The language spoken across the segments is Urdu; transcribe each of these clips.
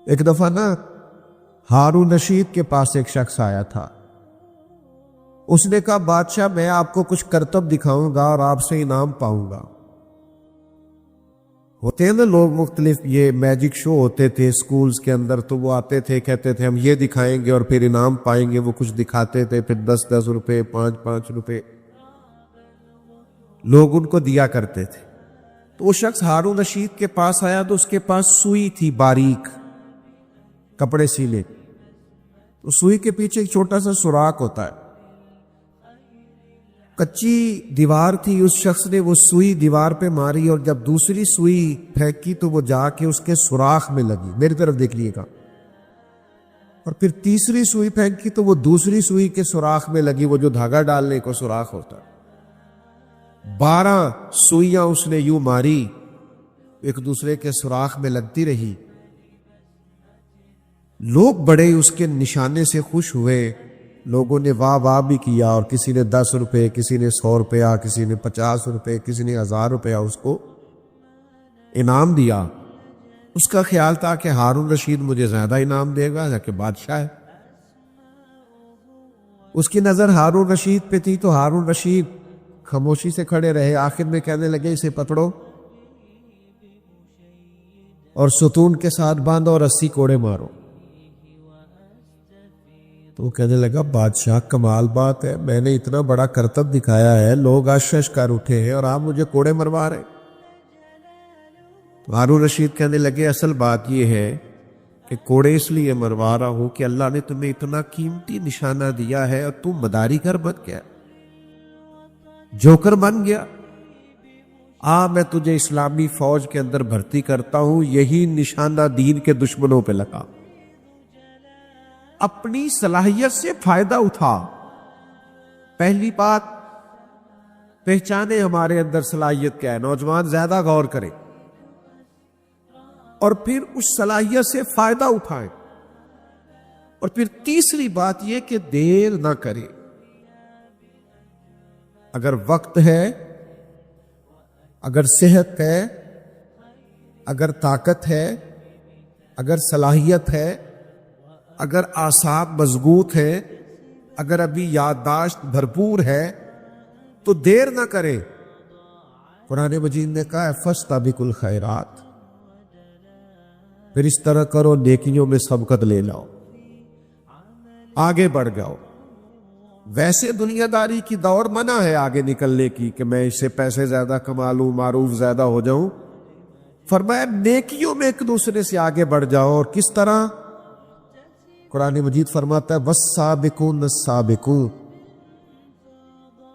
ایک دفعہ نا ہارون رشید کے پاس ایک شخص آیا تھا. اس نے کہا بادشاہ میں آپ کو کچھ کرتب دکھاؤں گا اور آپ سے انعام پاؤں گا. ہوتے ہیں نا لوگ مختلف، یہ میجک شو ہوتے تھے سکولز کے اندر، تو وہ آتے تھے کہتے تھے ہم یہ دکھائیں گے اور پھر انعام پائیں گے. وہ کچھ دکھاتے تھے، پھر 10 روپے 5 روپے لوگ ان کو دیا کرتے تھے. تو وہ شخص ہارون رشید کے پاس آیا تو اس کے پاس سوئی تھی باریک کپڑے سینے. تو سوئی کے پیچھے ایک چھوٹا سا سوراخ ہوتا ہے، کچی دیوار تھی. اس شخص نے وہ سوئی دیوار پہ ماری اور جب دوسری سوئی پھینکی تو وہ جا کے اس کے سوراخ میں لگی. میری طرف دیکھ لیے گا. اور پھر تیسری سوئی پھینکی تو وہ دوسری سوئی کے سوراخ میں لگی، وہ جو دھاگا ڈالنے کو سوراخ ہوتا ہے. 12 سوئیاں اس نے یوں ماری، ایک دوسرے کے سوراخ میں لگتی رہی. لوگ بڑے اس کے نشانے سے خوش ہوئے. لوگوں نے واہ واہ بھی کیا، اور کسی نے 10 روپے، کسی نے 100 روپیہ، کسی نے 50 روپے، کسی نے 1000 روپیہ اس کو انعام دیا. اس کا خیال تھا کہ ہارون رشید مجھے زیادہ انعام دے گا کہ بادشاہ ہے. اس کی نظر ہارون رشید پہ تھی تو ہارون رشید خاموشی سے کھڑے رہے. آخر میں کہنے لگے اسے پکڑو اور ستون کے ساتھ باندھو اور 80 کوڑے مارو. تو وہ کہنے لگا بادشاہ کمال بات ہے، میں نے اتنا بڑا کرتب دکھایا ہے، لوگ اشش کر اٹھے ہیں اور آپ مجھے کوڑے مروا رہے. تو ہارون رشید کہنے لگے اصل بات یہ ہے کہ کوڑے اس لیے مروا رہا ہوں کہ اللہ نے تمہیں اتنا قیمتی نشانہ دیا ہے اور تم مداری کر بن گیا، جوکر بن گیا. میں تجھے اسلامی فوج کے اندر بھرتی کرتا ہوں، یہی نشانہ دین کے دشمنوں پہ لگا. اپنی صلاحیت سے فائدہ اٹھا. پہلی بات پہچانے ہمارے اندر صلاحیت کیا ہے. نوجوان زیادہ غور کریں اور پھر اس صلاحیت سے فائدہ اٹھائیں. اور پھر تیسری بات یہ کہ دیر نہ کریں. اگر وقت ہے، اگر صحت ہے، اگر طاقت ہے، اگر صلاحیت ہے، اگر اعصاب مضبوط ہے، اگر ابھی یادداشت بھرپور ہے تو دیر نہ کرے. قرآن مجید نے کہا فاستبقوا الخیرات، پھر اس طرح کرو نیکیوں میں سبقت لے لاؤ، آگے بڑھ جاؤ. ویسے دنیا داری کی دوڑ منع ہے آگے نکلنے کی کہ میں اس سے پیسے زیادہ کما لوں، معروف زیادہ ہو جاؤں. فرمایا نیکیوں میں ایک دوسرے سے آگے بڑھ جاؤ. اور کس طرح؟ قرآن مجید فرماتا ہے والسابقون السابقون،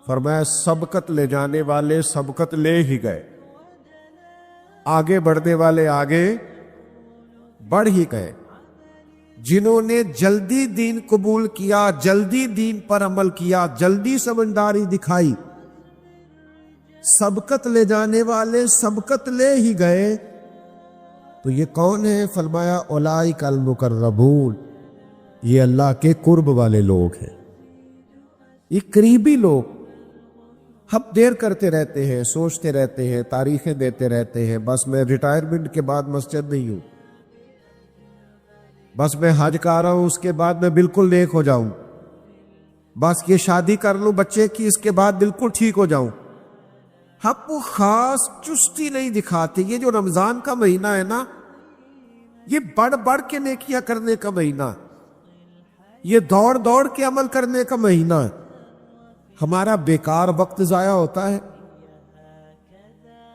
فرمایا سبقت لے جانے والے سبقت لے ہی گئے، آگے بڑھنے والے آگے بڑھ ہی گئے. جنہوں نے جلدی دین قبول کیا، جلدی دین پر عمل کیا، جلدی سمجھداری دکھائی، سبقت لے جانے والے سبقت لے ہی گئے. تو یہ کون ہے؟ فرمایا اولئک المقربون، یہ اللہ کے قرب والے لوگ ہیں، یہ قریبی لوگ. ہم دیر کرتے رہتے ہیں، سوچتے رہتے ہیں، تاریخیں دیتے رہتے ہیں، بس میں ریٹائرمنٹ کے بعد مسجد نہیں ہوں، بس میں حج کا رہا ہوں اس کے بعد میں بالکل نیک ہو جاؤں، بس یہ شادی کر لوں بچے کی اس کے بعد بالکل ٹھیک ہو جاؤں. ہم وہ خاص چستی نہیں دکھاتے. یہ جو رمضان کا مہینہ ہے نا، یہ بڑھ بڑھ کے نیکیاں کرنے کا مہینہ، یہ دوڑ دوڑ کے عمل کرنے کا مہینہ ہے. ہمارا بیکار وقت ضائع ہوتا ہے،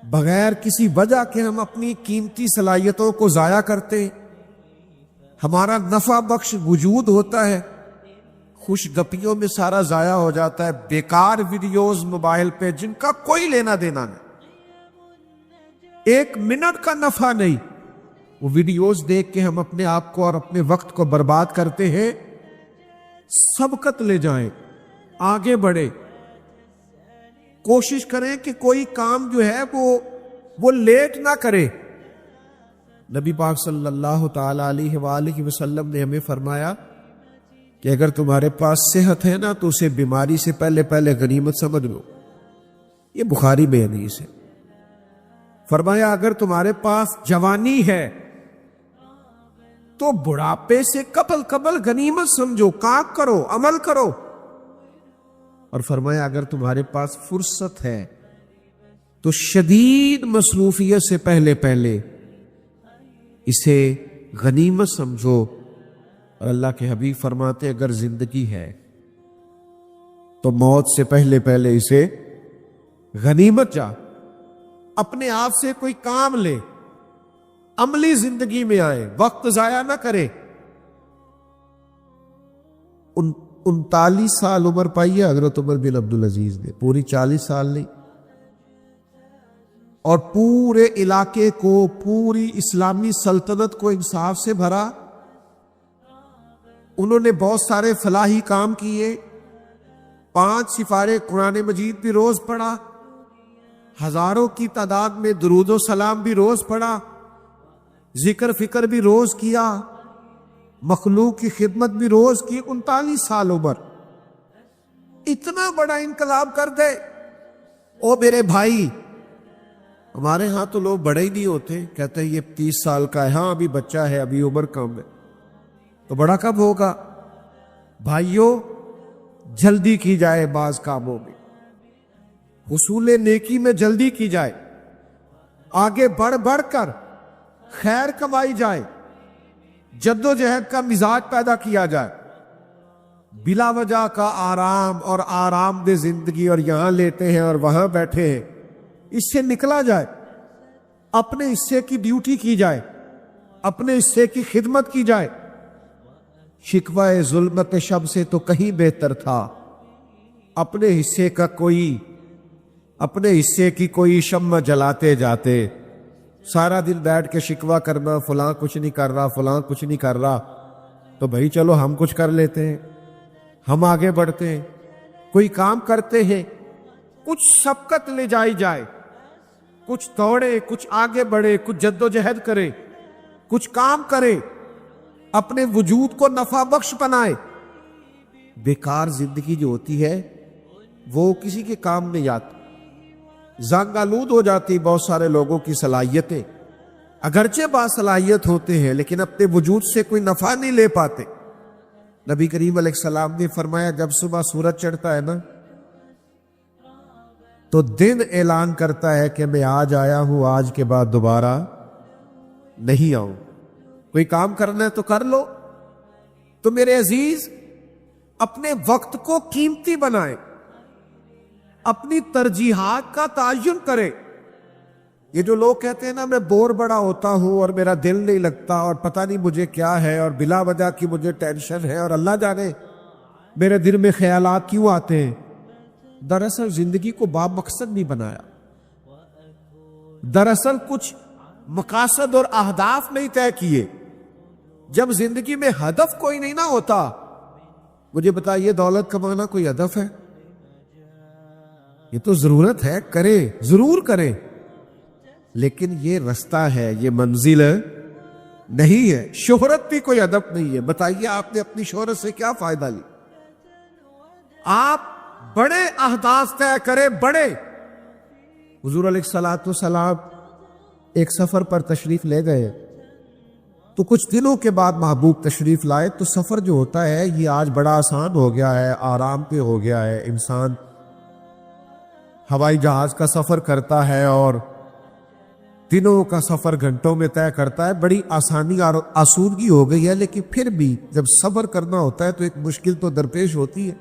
بغیر کسی وجہ کے ہم اپنی قیمتی صلاحیتوں کو ضائع کرتے ہیں. ہمارا نفع بخش وجود ہوتا ہے، خوش گپیوں میں سارا ضائع ہو جاتا ہے. بیکار ویڈیوز موبائل پہ جن کا کوئی لینا دینا نہیں، 1 منٹ کا نفع نہیں. وہ ویڈیوز دیکھ کے ہم اپنے آپ کو اور اپنے وقت کو برباد کرتے ہیں. سبقت لے جائیں، آگے بڑھے، کوشش کریں کہ کوئی کام جو ہے وہ لیٹ نہ کرے. نبی پاک صلی اللہ تعالی علیہ وآلہ وسلم نے ہمیں فرمایا کہ اگر تمہارے پاس صحت ہے نا تو اسے بیماری سے پہلے غنیمت سمجھ لو. یہ بخاری میں حدیث ہے. فرمایا اگر تمہارے پاس جوانی ہے تو بڑھاپے سے قبل غنیمت سمجھو، کام کرو، عمل کرو۔ اور فرمایا اگر تمہارے پاس فرصت ہے تو شدید مصروفیت سے پہلے اسے غنیمت سمجھو۔ اور اللہ کے حبیب فرماتے اگر زندگی ہے تو موت سے پہلے اسے غنیمت جا، اپنے آپ سے کوئی کام لے، عملی زندگی میں آئے، وقت ضائع نہ کرے۔ 39 سال عمر پائی ہے حضرت عمر بن عبدالعزیز نے، پوری 40 سال نہیں، اور پورے علاقے کو، پوری اسلامی سلطنت کو انصاف سے بھرا۔ انہوں نے بہت سارے فلاحی کام کیے، 5 سپارے قرآن مجید بھی روز پڑھا، ہزاروں کی تعداد میں درود و سلام بھی روز پڑھا، ذکر فکر بھی روز کیا، مخلوق کی خدمت بھی روز کی۔ 39 سال عمر، اتنا بڑا انقلاب کر دے۔ او میرے بھائی، ہمارے ہاں تو لوگ بڑے ہی نہیں ہوتے، کہتے ہیں یہ 30 سال کا ہے، ہاں ابھی بچہ ہے، ابھی عمر کم ہے، تو بڑا کب ہوگا؟ بھائیوں، جلدی کی جائے بعض کاموں میں، حصول نیکی میں جلدی کی جائے، آگے بڑھ کر خیر کمائی جائے، جد و جہد کا مزاج پیدا کیا جائے، بلا وجہ کا آرام اور آرام دہ زندگی اور یہاں لیتے ہیں اور وہاں بیٹھے ہیں، اس سے نکلا جائے، اپنے حصے کی ڈیوٹی کی جائے، اپنے حصے کی خدمت کی جائے۔ شکوہ ظلمت شب سے تو کہیں بہتر تھا اپنے حصے کی کوئی شمع جلاتے جاتے۔ سارا دن بیٹھ کے شکوہ کرنا، فلاں کچھ نہیں کر رہا، فلاں کچھ نہیں کر رہا، تو بھائی چلو ہم کچھ کر لیتے ہیں، ہم آگے بڑھتے ہیں، کوئی کام کرتے ہیں، کچھ سبقت لے جائے، کچھ دوڑے، کچھ آگے بڑھے، کچھ جد و جہد کرے، کچھ کام کرے، اپنے وجود کو نفع بخش بنائے۔ بیکار زندگی جو ہوتی ہے وہ کسی کے کام نہیں آتی، زنگ آلود ہو جاتی بہت سارے لوگوں کی صلاحیتیں، اگرچہ باصلاحیت ہوتے ہیں لیکن اپنے وجود سے کوئی نفع نہیں لے پاتے۔ نبی کریم علیہ السلام نے فرمایا جب صبح سورج چڑھتا ہے نا تو دن اعلان کرتا ہے کہ میں آج آیا ہوں، آج کے بعد دوبارہ نہیں آؤں۔ کوئی کام کرنا ہے تو کر لو۔ تو میرے عزیز، اپنے وقت کو قیمتی بنائیں، اپنی ترجیحات کا تعین کریں۔ یہ جو لوگ کہتے ہیں نا میں بور بڑا ہوتا ہوں اور میرا دل نہیں لگتا اور پتہ نہیں مجھے کیا ہے اور بلا وجہ کی مجھے ٹینشن ہے اور اللہ جانے میرے دل میں خیالات کیوں آتے ہیں، دراصل زندگی کو با مقصد نہیں بنایا، دراصل کچھ مقاصد اور اہداف نہیں طے کیے۔ جب زندگی میں ہدف کوئی نہیں نہ ہوتا، مجھے بتائیے دولت کمانا کوئی ہدف ہے؟ یہ تو ضرورت ہے، کرے ضرور کرے، لیکن یہ رستہ ہے، یہ منزل نہیں ہے۔ شہرت بھی کوئی ہدف نہیں ہے۔ بتائیے آپ نے اپنی شہرت سے کیا فائدہ لی؟ آپ بڑے اہداف طے کرے، بڑے۔ حضور علیہ الصلوۃ والسلام ایک سفر پر تشریف لے گئے تو کچھ دنوں کے بعد محبوب تشریف لائے، تو سفر جو ہوتا ہے یہ آج بڑا آسان ہو گیا ہے، آرام پہ ہو گیا ہے، انسان ہوائی جہاز کا سفر کرتا ہے اور دنوں کا سفر گھنٹوں میں طے کرتا ہے، بڑی آسانی اور آسودگی ہو گئی ہے۔ لیکن پھر بھی جب سفر کرنا ہوتا ہے تو ایک مشکل تو درپیش ہوتی ہے۔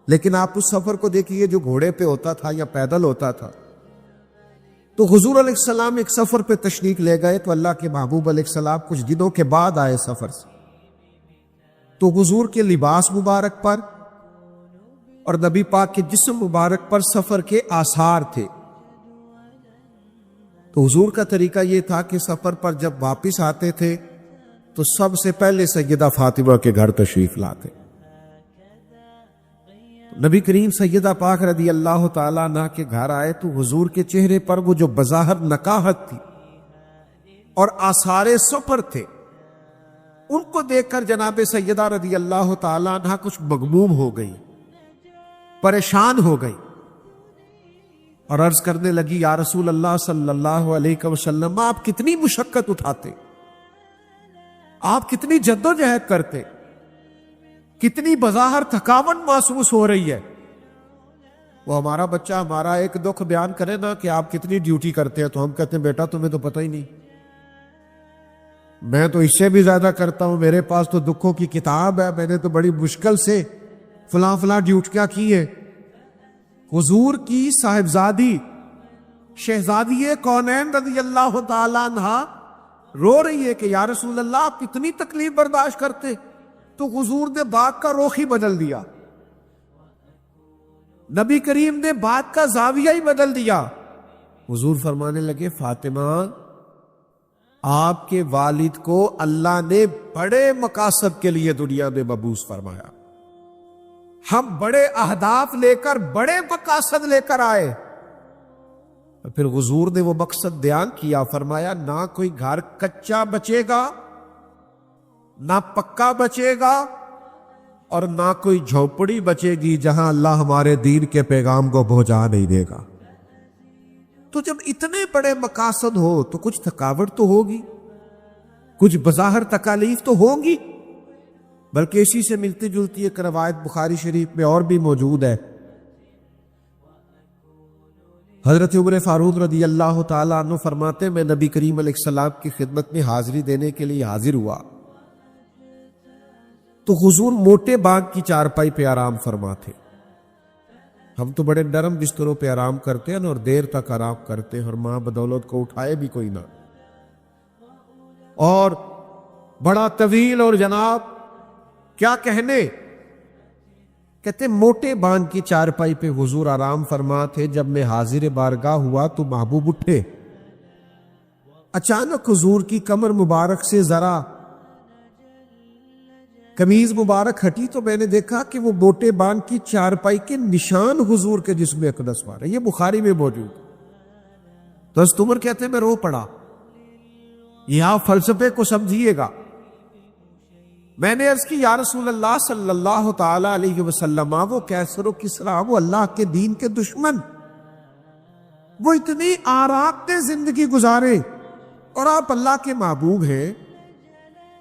لیکن آپ اس سفر کو دیکھیے جو گھوڑے پہ ہوتا تھا یا پیدل ہوتا تھا۔ تو حضور علیہ السلام ایک سفر پہ تشریف لے گئے تو اللہ کے محبوب علیہ السلام کچھ دنوں کے بعد آئے سفر سے، تو حضور کے لباس مبارک پر اور نبی پاک کے جسم مبارک پر سفر کے آثار تھے۔ تو حضور کا طریقہ یہ تھا کہ سفر پر جب واپس آتے تھے تو سب سے پہلے سیدہ فاطمہ کے گھر تشریف لاتے۔ نبی کریم سیدہ پاک رضی اللہ تعالیٰ عنہ کے گھر آئے تو حضور کے چہرے پر وہ جو بظاہر نکاحت تھی اور آثار سفر تھے، ان کو دیکھ کر جناب سیدہ رضی اللہ تعالیٰ عنہ کچھ مغموم ہو گئی، پریشان ہو گئی، اور عرض کرنے لگی یا رسول اللہ صلی اللہ علیہ وسلم آپ کتنی مشقت اٹھاتے، آپ کتنی جدوجہد کرتے، کتنی بظاہر تھکاوٹ محسوس ہو رہی ہے. وہ ہمارا بچہ ہمارا ایک دکھ بیان کرے نا کہ آپ کتنی ڈیوٹی کرتے ہیں تو ہم کہتے ہیں بیٹا تمہیں تو پتہ ہی نہیں، میں تو اس سے بھی زیادہ کرتا ہوں، میرے پاس تو دکھوں کی کتاب ہے، میں نے تو بڑی مشکل سے فلاں فلاں ڈیوٹیاں کی ہیں. حضور کی صاحبزادی شہزادی کونین رضی اللہ تعالیٰ عنہا رو رہی ہے کہ یا رسول اللہ آپ کتنی تکلیف برداشت کرتے، تو حضور نے بات کا رخ ہی بدل دیا، نبی کریم نے بات کا زاویہ ہی بدل دیا. حضور فرمانے لگے فاطمہ آپ کے والد کو اللہ نے بڑے مقاصد کے لیے دنیا میں مبعوث فرمایا، ہم بڑے اہداف لے کر بڑے مقاصد لے کر آئے. پھر حضور نے وہ مقصد بیان کیا، فرمایا نہ کوئی گھر کچا بچے گا، نہ پکا بچے گا، اور نہ کوئی جھوپڑی بچے گی جہاں اللہ ہمارے دین کے پیغام کو پہنچا نہیں دے گا. تو جب اتنے بڑے مقاصد ہو تو کچھ تھکاوٹ تو ہوگی، کچھ بظاہر تکالیف تو ہوں گی، بلکہ اسی سے ملتی جلتی ایک روایت بخاری شریف میں اور بھی موجود ہے. حضرت عمر فاروق رضی اللہ تعالیٰ عنہ فرماتے میں نبی کریم علیہ السلام کی خدمت میں حاضری دینے کے لیے حاضر ہوا تو حضور موٹے باغ کی چارپائی پہ آرام فرما تھے. ہم تو بڑے نرم بستروں پہ آرام کرتے ہیں اور دیر تک آرام کرتے ہیں، اور ماں بدولت کو اٹھائے بھی کوئی نہ، اور بڑا طویل، اور جناب کیا کہنے، کہتے موٹے بانگ کی چارپائی پہ حضور آرام فرما تھے. جب میں حاضر بارگاہ ہوا تو محبوب اٹھے، اچانک حضور کی کمر مبارک سے ذرا قمیض مبارک ہٹی تو میں نے دیکھا کہ وہ موٹے بانگ کی چارپائی کے نشان حضور کے جسم اقدس پر ہے. یہ بخاری میں موجود. تو حضرت عمر کہتے ہیں میں رو پڑا. یہ آپ فلسفے کو سمجھیے گا. میں نے عرض کی یا رسول اللہ صلی اللہ تعالی علیہ وسلم وہ کیسر و کسریٰ، وہ اللہ کے دین کے دشمن، وہ اتنی آرام سے زندگی گزارے، اور آپ اللہ کے محبوب ہیں،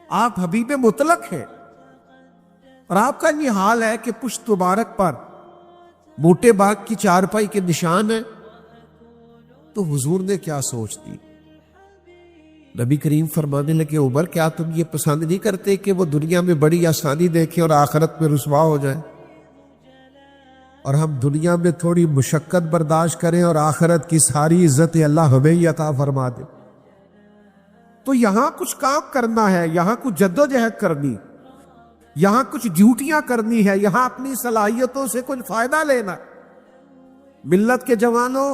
آپ حبیب مطلق ہیں، اور آپ کا یہ حال ہے کہ پشت مبارک پر موٹے باغ کی چارپائی کے نشان ہیں. تو حضور نے کیا سوچ دی؟ نبی کریم فرمانے لگے عمر کیا تم یہ پسند نہیں کرتے کہ وہ دنیا میں بڑی آسانی دیکھیں اور آخرت میں رسوا ہو جائے، اور ہم دنیا میں تھوڑی مشقت برداشت کریں اور آخرت کی ساری عزت اللہ ہمیں ہی عطا فرما دے. تو یہاں کچھ کام کرنا ہے، یہاں کچھ جدوجہد کرنی، یہاں کچھ ڈیوٹیاں کرنی ہے، یہاں اپنی صلاحیتوں سے کچھ فائدہ لینا. ملت کے جوانوں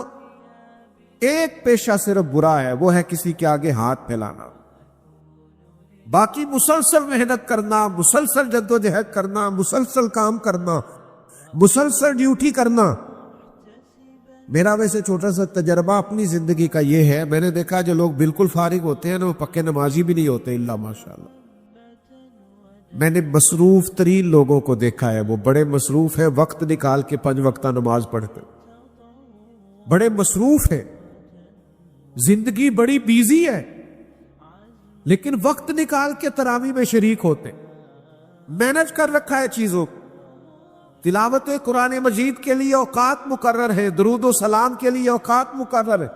ایک پیشہ صرف برا ہے، وہ ہے کسی کے آگے ہاتھ پھیلانا. باقی مسلسل محنت کرنا، مسلسل جدوجہد کرنا، مسلسل کام کرنا، مسلسل ڈیوٹی کرنا. میرا ویسے چھوٹا سا تجربہ اپنی زندگی کا یہ ہے، میں نے دیکھا جو لوگ بالکل فارغ ہوتے ہیں نا وہ پکے نمازی بھی نہیں ہوتے الا ماشاءاللہ. میں نے مصروف ترین لوگوں کو دیکھا ہے، وہ بڑے مصروف ہیں، وقت نکال کے 5 وقتہ نماز پڑھتے، بڑے مصروف ہیں، زندگی بڑی بیزی ہے، لیکن وقت نکال کے تراویح میں شریک ہوتے، مینج کر رکھا ہے چیزوں. تلاوت قرآن مجید کے لیے اوقات مقرر ہے، درود و سلام کے لیے اوقات مقرر ہے،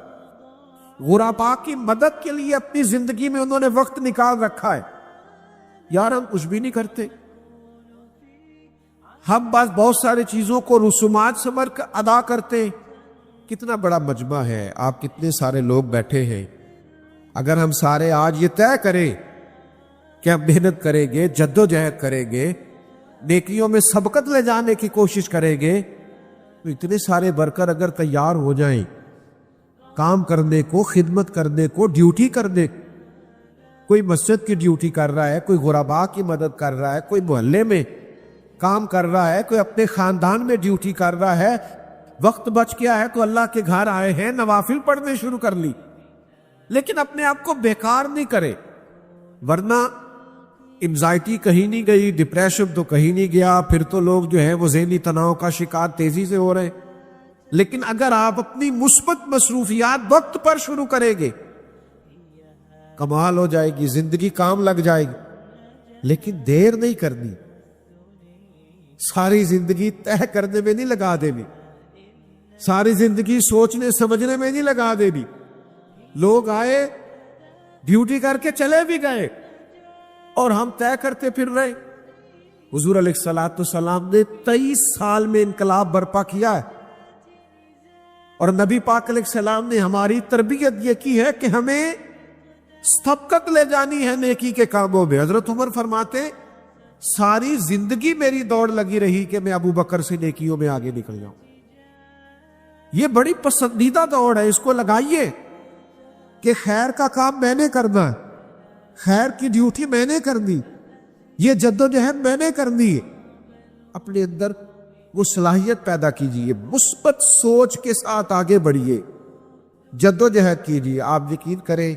غرباء کی مدد کے لیے اپنی زندگی میں انہوں نے وقت نکال رکھا ہے. یار ہم کچھ بھی نہیں کرتے، ہم بس بہت ساری چیزوں کو رسومات سمجھ کر ادا کرتے. کتنا بڑا مجمع ہے، آپ کتنے سارے لوگ بیٹھے ہیں، اگر ہم سارے آج یہ طے کریں کہ ہم محنت کریں گے، جدوجہد کریں گے، نیکیوں میں سبقت لے جانے کی کوشش کریں گے، تو اتنے سارے ورکر اگر تیار ہو جائیں کام کرنے کو، خدمت کرنے کو، ڈیوٹی کرنے، کوئی مسجد کی ڈیوٹی کر رہا ہے، کوئی غرباء کی مدد کر رہا ہے، کوئی محلے میں کام کر رہا ہے، کوئی اپنے خاندان میں ڈیوٹی کر رہا ہے، وقت بچ گیا ہے تو اللہ کے گھر آئے ہیں، نوافل پڑھنے شروع کر لی. لیکن اپنے آپ کو بیکار نہیں کرے، ورنہ انزائٹی کہیں نہیں گئی، ڈپریشن تو کہیں نہیں گیا، پھر تو لوگ جو ہے وہ ذہنی تناؤ کا شکار تیزی سے ہو رہے ہیں. لیکن اگر آپ اپنی مثبت مصروفیات وقت پر شروع کریں گے، کمال ہو جائے گی، زندگی کام لگ جائے گی. لیکن دیر نہیں کرنی، ساری زندگی طے کرنے میں نہیں لگا دینی، ساری زندگی سوچنے سمجھنے میں نہیں لگا دینی۔ لوگ آئے ڈیوٹی کر کے چلے بھی گئے اور ہم طے کرتے پھر رہے۔ حضور علیہ الصلوۃ والسلام نے 23 سال میں انقلاب برپا کیا ہے، اور نبی پاک علیہ السلام نے ہماری تربیت یہ کی ہے کہ ہمیں سبقت لے جانی ہے نیکی کے کاموں میں۔ حضرت عمر فرماتے ساری زندگی میری دوڑ لگی رہی کہ میں ابو بکر سے نیکیوں میں آگے نکل جاؤں۔ یہ بڑی پسندیدہ دوڑ ہے، اس کو لگائیے کہ خیر کا کام میں نے کرنا ہے، خیر کی ڈیوٹی میں نے کرنی، یہ جدوجہد میں نے کرنی ہے۔ اپنے اندر وہ صلاحیت پیدا کیجئے، مثبت سوچ کے ساتھ آگے بڑھیے، جدوجہد کیجئے۔ آپ یقین کریں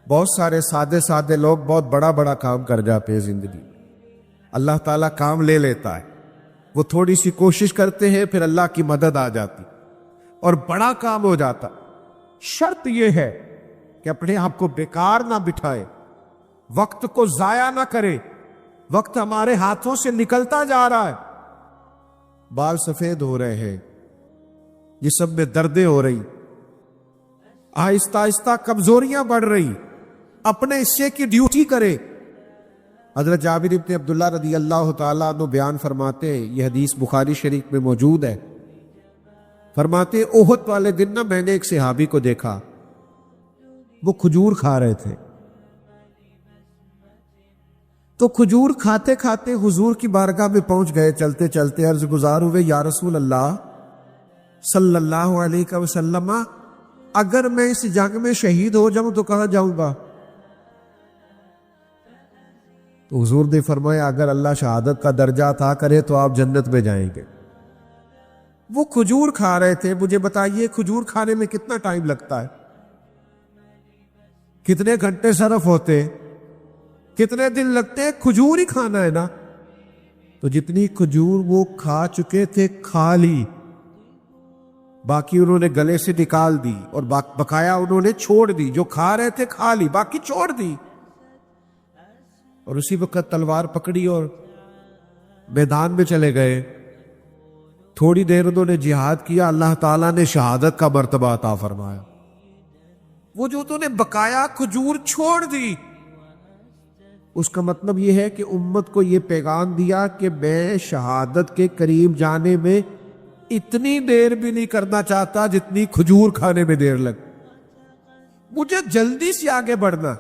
بہت سارے سادے لوگ بہت بڑا بڑا کام کر جاتے ہیں زندگی میں، اللہ تعالیٰ کام لے لیتا ہے، وہ تھوڑی سی کوشش کرتے ہیں پھر اللہ کی مدد آ جاتی اور بڑا کام ہو جاتا۔ شرط یہ ہے کہ اپنے آپ کو بیکار نہ بٹھائے، وقت کو ضائع نہ کرے۔ وقت ہمارے ہاتھوں سے نکلتا جا رہا ہے، بال سفید ہو رہے ہیں، جسم میں دردیں ہو رہی، آہستہ آہستہ کمزوریاں بڑھ رہی۔ اپنے حصے کی ڈیوٹی کرے۔ حضرت جابر بن عبداللہ رضی اللہ تعالیٰ عنہ بیان فرماتے ہیں، یہ حدیث بخاری شریف میں موجود ہے، فرماتے احد والے دن نا میں نے ایک صحابی کو دیکھا، وہ کھجور کھا رہے تھے، تو کھجور کھاتے کھاتے حضور کی بارگاہ میں پہنچ گئے، چلتے چلتے عرض گزار ہوئے، یا رسول اللہ صلی اللہ علیہ وسلم، اگر میں اس جنگ میں شہید ہو جاؤں تو کہاں جاؤں گا؟ تو حضور نے فرمایا اگر اللہ شہادت کا درجہ عطا کرے تو آپ جنت میں جائیں گے۔ وہ کھجور کھا رہے تھے۔ مجھے بتائیے کھجور کھانے میں کتنا ٹائم لگتا ہے؟ کتنے گھنٹے صرف ہوتے، کتنے دن لگتے ہیں؟ کھجور ہی کھانا ہے نا۔ تو جتنی کھجور وہ کھا چکے تھے کھا لی، باقی انہوں نے گلے سے نکال دی، اور بقایا انہوں نے چھوڑ دی۔ جو کھا رہے تھے کھا لی، باقی چھوڑ دی، اور اسی وقت تلوار پکڑی اور میدان میں چلے گئے۔ تھوڑی دیر انہوں نے جہاد کیا، اللہ تعالیٰ نے شہادت کا مرتبہ عطا فرمایا۔ وہ جو انہوں نے بقایا کھجور چھوڑ دی، اس کا مطلب یہ ہے کہ امت کو یہ پیغام دیا کہ میں شہادت کے قریب جانے میں اتنی دیر بھی نہیں کرنا چاہتا جتنی کھجور کھانے میں دیر لگ۔ مجھے جلدی سے آگے بڑھنا،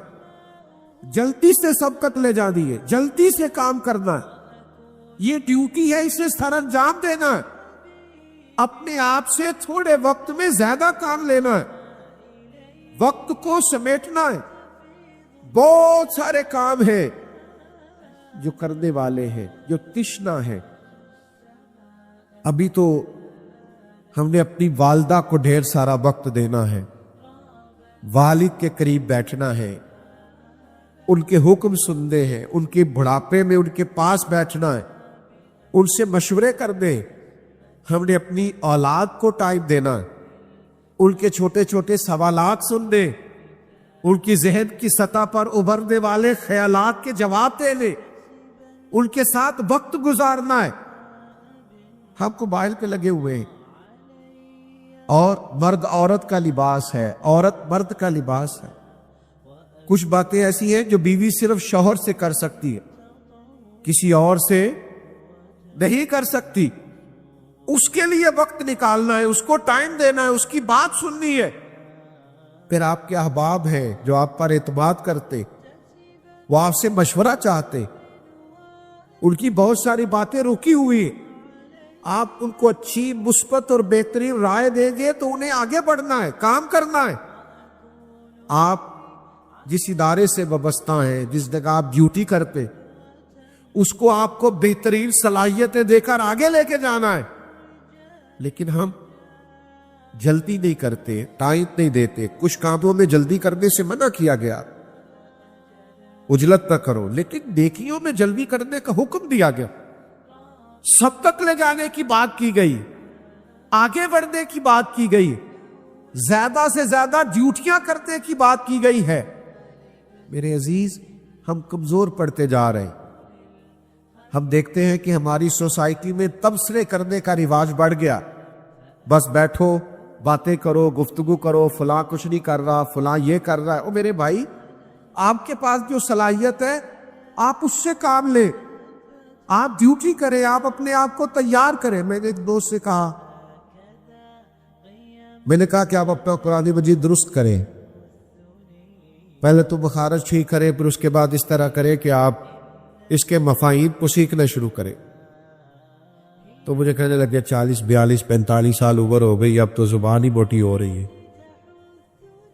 جلدی سے سبقت لے جانی ہے، جلدی سے کام کرنا ہے، یہ ڈیوٹی ہے، اسے سر انجام دینا ہے، اپنے آپ سے تھوڑے وقت میں زیادہ کام لینا ہے، وقت کو سمیٹنا ہے۔ بہت سارے کام ہیں جو کرنے والے ہیں، جو تشنا ہے۔ ابھی تو ہم نے اپنی والدہ کو ڈھیر سارا وقت دینا ہے، والد کے قریب بیٹھنا ہے، ان کے حکم سننے ہیں، ان کے بڑھاپے میں ان کے پاس بیٹھنا ہے، ان سے مشورے کرنے۔ ہم نے اپنی اولاد کو ٹائم دینا ہے، ان کے چھوٹے چھوٹے سوالات سننے، ان کی ذہن کی سطح پر ابھرنے والے خیالات کے جواب دینے، ان کے ساتھ وقت گزارنا ہے۔ ہم موبائل پہ لگے ہوئے ہیں، اور مرد عورت کا لباس ہے، عورت مرد کا لباس ہے۔ کچھ باتیں ایسی ہیں جو بیوی صرف شوہر سے کر سکتی ہے، کسی اور سے نہیں کر سکتی۔ اس کے لیے وقت نکالنا ہے، اس کو ٹائم دینا ہے، اس کی بات سننی ہے۔ پھر آپ کے احباب ہیں جو آپ پر اعتماد کرتے، وہ آپ سے مشورہ چاہتے، ان کی بہت ساری باتیں رکی ہوئی، آپ ان کو اچھی مثبت اور بہترین رائے دیں گے تو انہیں آگے بڑھنا ہے، کام کرنا ہے۔ آپ جس ادارے سے وابستہ ہیں، جس جگہ آپ ڈیوٹی کرتے، اس کو آپ کو بہترین صلاحیتیں دے کر آگے لے کے جانا ہے۔ لیکن ہم جلدی نہیں کرتے، ٹائم نہیں دیتے۔ کچھ کاموں میں جلدی کرنے سے منع کیا گیا، عجلت نہ کرو، لیکن نیکیوں میں جلدی کرنے کا حکم دیا گیا۔ سب تک لے جانے کی بات کی گئی، آگے بڑھنے کی بات کی گئی، زیادہ سے زیادہ ڈیوٹیاں کرنے کی بات کی گئی ہے۔ میرے عزیز، ہم کمزور پڑتے جا رہے ہیں۔ ہم دیکھتے ہیں کہ ہماری سوسائٹی میں تبصرے کرنے کا رواج بڑھ گیا، بس بیٹھو باتیں کرو، گفتگو کرو، فلاں کچھ نہیں کر رہا، فلاں یہ کر رہا ہے۔ او میرے بھائی، آپ کے پاس جو صلاحیت ہے آپ اس سے کام لیں، آپ ڈیوٹی کریں، آپ اپنے آپ کو تیار کریں۔ میں نے ایک دوست سے کہا، میں نے کہا کہ آپ اپنا قرآن مجید درست کریں، پہلے تو مخارج ٹھیک کریں، پھر اس کے بعد اس طرح کریں کہ آپ اس کے مفاہیم کو سیکھنا شروع کریں۔ تو مجھے کہنے لگے 40 42 45 سال عمر ہو گئی، اب تو زبان ہی موٹی ہو رہی ہے۔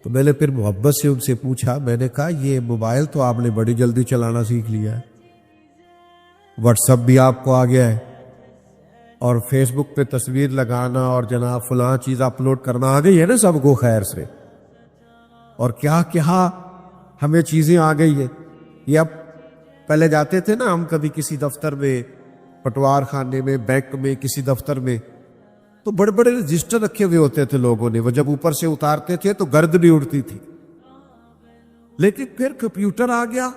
تو میں نے پھر محبت سے ان سے پوچھا، میں نے کہا یہ موبائل تو آپ نے بڑی جلدی چلانا سیکھ لیا ہے، واٹس ایپ بھی آپ کو آ گیا ہے، اور فیس بک پہ تصویر لگانا اور جناب فلاں چیز اپلوڈ کرنا آ گئی ہے نا سب کو خیر سے، اور کیا کیا ہمیں چیزیں آ گئی ہے۔ یہ اب پہلے جاتے تھے نا ہم کبھی کسی دفتر میں، پٹوار خانے میں، بینک میں، کسی دفتر میں، تو بڑے بڑے رجسٹر رکھے ہوئے ہوتے تھے لوگوں نے، وہ جب اوپر سے اتارتے تھے تو گرد بھی اڑتی تھی۔ لیکن پھر کمپیوٹر آ گیا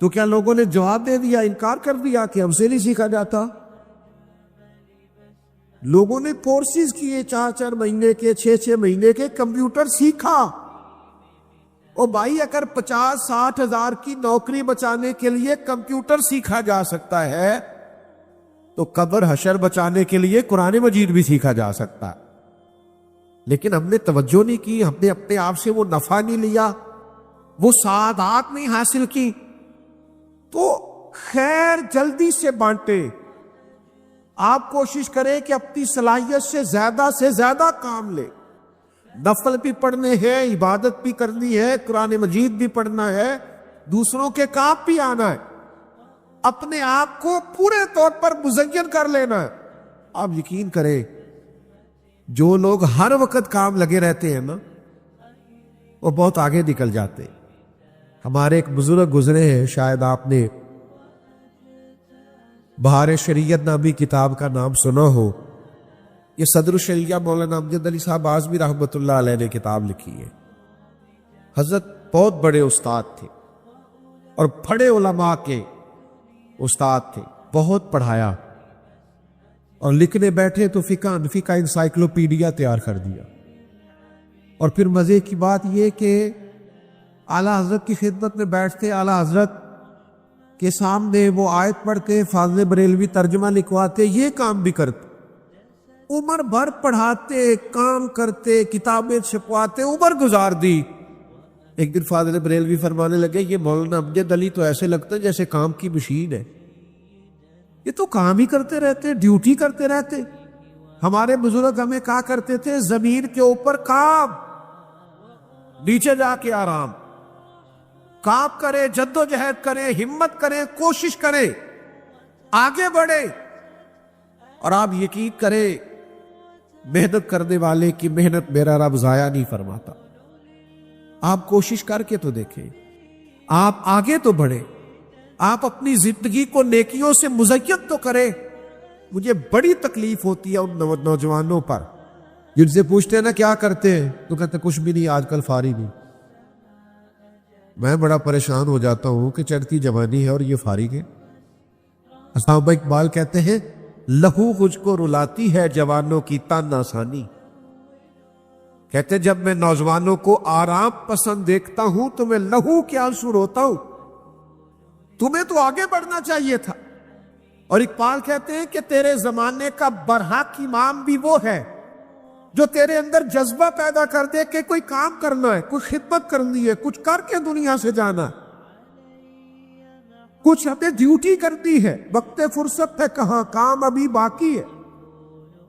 تو کیا لوگوں نے جواب دے دیا، انکار کر دیا کہ ہم سے نہیں سیکھا جاتا؟ لوگوں نے کورسز کیے 4 مہینے کے، 6 مہینے کے، کمپیوٹر سیکھا۔ او بھائی، اگر 50-60 ہزار کی نوکری بچانے کے لیے کمپیوٹر سیکھا جا سکتا ہے تو قبر حشر بچانے کے لیے قرآن مجید بھی سیکھا جا سکتا ہے۔ لیکن ہم نے توجہ نہیں کی، ہم نے اپنے آپ سے وہ نفع نہیں لیا، وہ سعادات نہیں حاصل کی۔ تو خیر جلدی سے بانٹے، آپ کوشش کریں کہ اپنی صلاحیت سے زیادہ کام لیں، نفل بھی پڑھنے ہیں، عبادت بھی کرنی ہے، قرآن مجید بھی پڑھنا ہے، دوسروں کے کام بھی آنا ہے، اپنے آپ کو پورے طور پر مزین کر لینا ہے۔ آپ یقین کریں، جو لوگ ہر وقت کام لگے رہتے ہیں نا، وہ بہت آگے نکل جاتے ہیں۔ ہمارے ایک بزرگ گزرے ہیں، شاید آپ نے بہار شریعت نامی کتاب کا نام سنا ہو۔ یہ صدر الشریعہ مولانا امجد علی صاحب اعظمی رحمۃ اللہ علیہ نے کتاب لکھی ہے۔ حضرت بہت بڑے استاد تھے اور بڑے علماء کے استاد تھے، بہت پڑھایا، اور لکھنے بیٹھے تو فقہ حنفی کا انسائکلوپیڈیا تیار کر دیا۔ اور پھر مزے کی بات یہ کہ اعلیٰ حضرت کی خدمت میں بیٹھتے، اعلیٰ حضرت کے سامنے وہ آیت پڑھتے، فاضل بریلوی ترجمہ لکھواتے، یہ کام بھی کرتے، عمر بھر پڑھاتے، کام کرتے، کتابیں چھپواتے، عمر گزار دی۔ ایک دن فاضل بریلوی فرمانے لگے، یہ مولانا امجد علی تو ایسے لگتا ہے جیسے کام کی مشین ہے، یہ تو کام ہی کرتے رہتے، ڈیوٹی کرتے رہتے۔ ہمارے بزرگ ہمیں کہا کرتے تھے، زمین کے اوپر کام، نیچے جا کے آرام۔ کام کرے، جد و جہد کرے، ہمت کرے، کوشش کرے، آگے بڑھے، اور آپ یقین کریں محنت کرنے والے کی محنت میرا رب ضائع نہیں فرماتا۔ آپ کوشش کر کے تو دیکھیں، آپ آگے تو بڑھیں، آپ اپنی زندگی کو نیکیوں سے مزین تو کریں۔ مجھے بڑی تکلیف ہوتی ہے ان نوجوانوں پر جن سے پوچھتے ہیں نا کیا کرتے ہیں، تو کہتے کچھ بھی نہیں، آج کل فارغ نہیں۔ میں بڑا پریشان ہو جاتا ہوں کہ چڑھتی جوانی ہے اور یہ فارغ ہے۔ علامہ اقبال کہتے ہیں، لہو مجھ کو رلاتی ہے جوانوں کی تن آسانی۔ کہتے جب میں نوجوانوں کو آرام پسند دیکھتا ہوں تو میں لہو کے آنسو روتا ہوں۔ تمہیں تو آگے بڑھنا چاہیے تھا۔ اور اقبال کہتے ہیں کہ تیرے زمانے کا برحق امام بھی وہ ہے جو تیرے اندر جذبہ پیدا کر دے کہ کوئی کام کرنا ہے، کوئی خدمت کرنی ہے، کچھ کر کے دنیا سے جانا ہے، کچھ ہمیں ڈیوٹی کرنی ہے، وقت فرصت ہے کہاں، کام ابھی باقی ہے،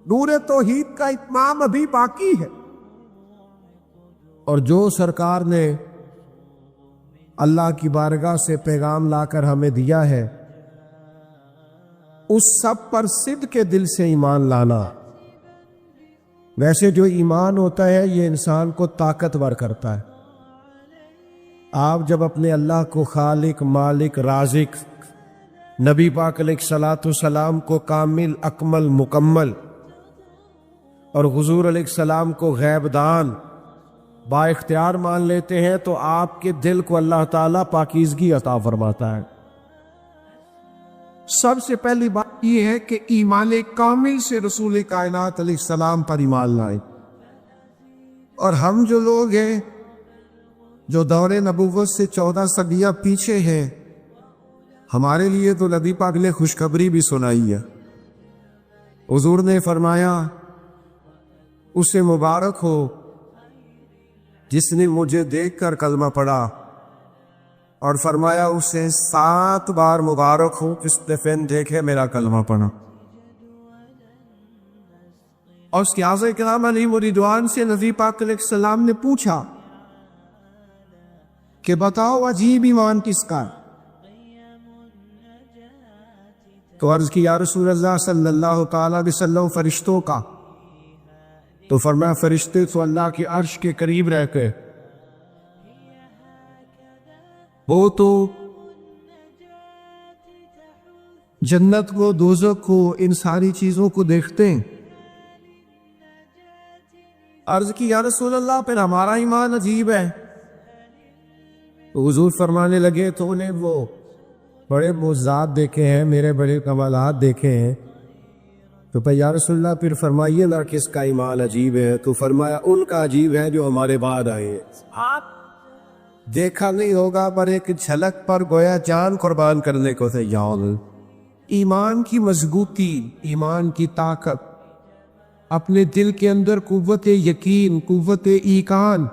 نور توحید کا اتمام ابھی باقی ہے۔ اور جو سرکار نے اللہ کی بارگاہ سے پیغام لا کر ہمیں دیا ہے، اس سب پر صدق کے دل سے ایمان لانا۔ ویسے جو ایمان ہوتا ہے یہ انسان کو طاقتور کرتا ہے۔ آپ جب اپنے اللہ کو خالق، مالک، رازق، نبی پاک علیہ الصلوۃ والسلام کو کامل، اکمل، مکمل، اور حضور علیہ السلام کو غیب دان، با اختیار مان لیتے ہیں تو آپ کے دل کو اللہ تعالیٰ پاکیزگی عطا فرماتا ہے۔ سب سے پہلی بات یہ ہے کہ ایمان کامل سے رسول کائنات علیہ السلام پر ایمان لائیں۔ اور ہم جو لوگ ہیں جو دور نبوت سے 14 صدیاں پیچھے ہیں، ہمارے لیے تو نبی پاک نے خوشخبری بھی سنائی ہے۔ حضور نے فرمایا اسے مبارک ہو جس نے مجھے دیکھ کر کلمہ پڑھا، اور فرمایا اسے 7 بار مبارک ہو جس نے پھر دیکھے میرا کلمہ پڑھا۔ اور اس کے اعزاء کرام علیہ رضوان سے نبی پاک علیہ السلام نے پوچھا کہ بتاؤ عجیب ایمان کس کا؟ تو عرض کی یا رسول اللہ صلی اللہ تعالی علیہ وسلم فرشتوں کا۔ تو فرمایا فرشتے تو اللہ کے عرش کے قریب رہ کے وہ تو جنت کو، دوزخ کو، ان ساری چیزوں کو دیکھتے ہیں۔ عرض کی یا رسول اللہ پھر ہمارا ایمان عجیب ہے۔ تو حضور فرمانے لگے تو انہیں وہ بڑے معجزات دیکھے ہیں، میرے بڑے کمالات دیکھے ہیں۔ تو پھر یا رسول اللہ پھر فرمائیے نا کس کا ایمان عجیب ہے؟ تو فرمایا ان کا عجیب ہے جو ہمارے بعد آئے ہیں۔ دیکھا نہیں ہوگا پر ایک جھلک پر گویا جان قربان کرنے کو تیار۔ ایمان کی مضبوطی، ایمان کی طاقت، اپنے دل کے اندر قوت یقین، قوت ایقان،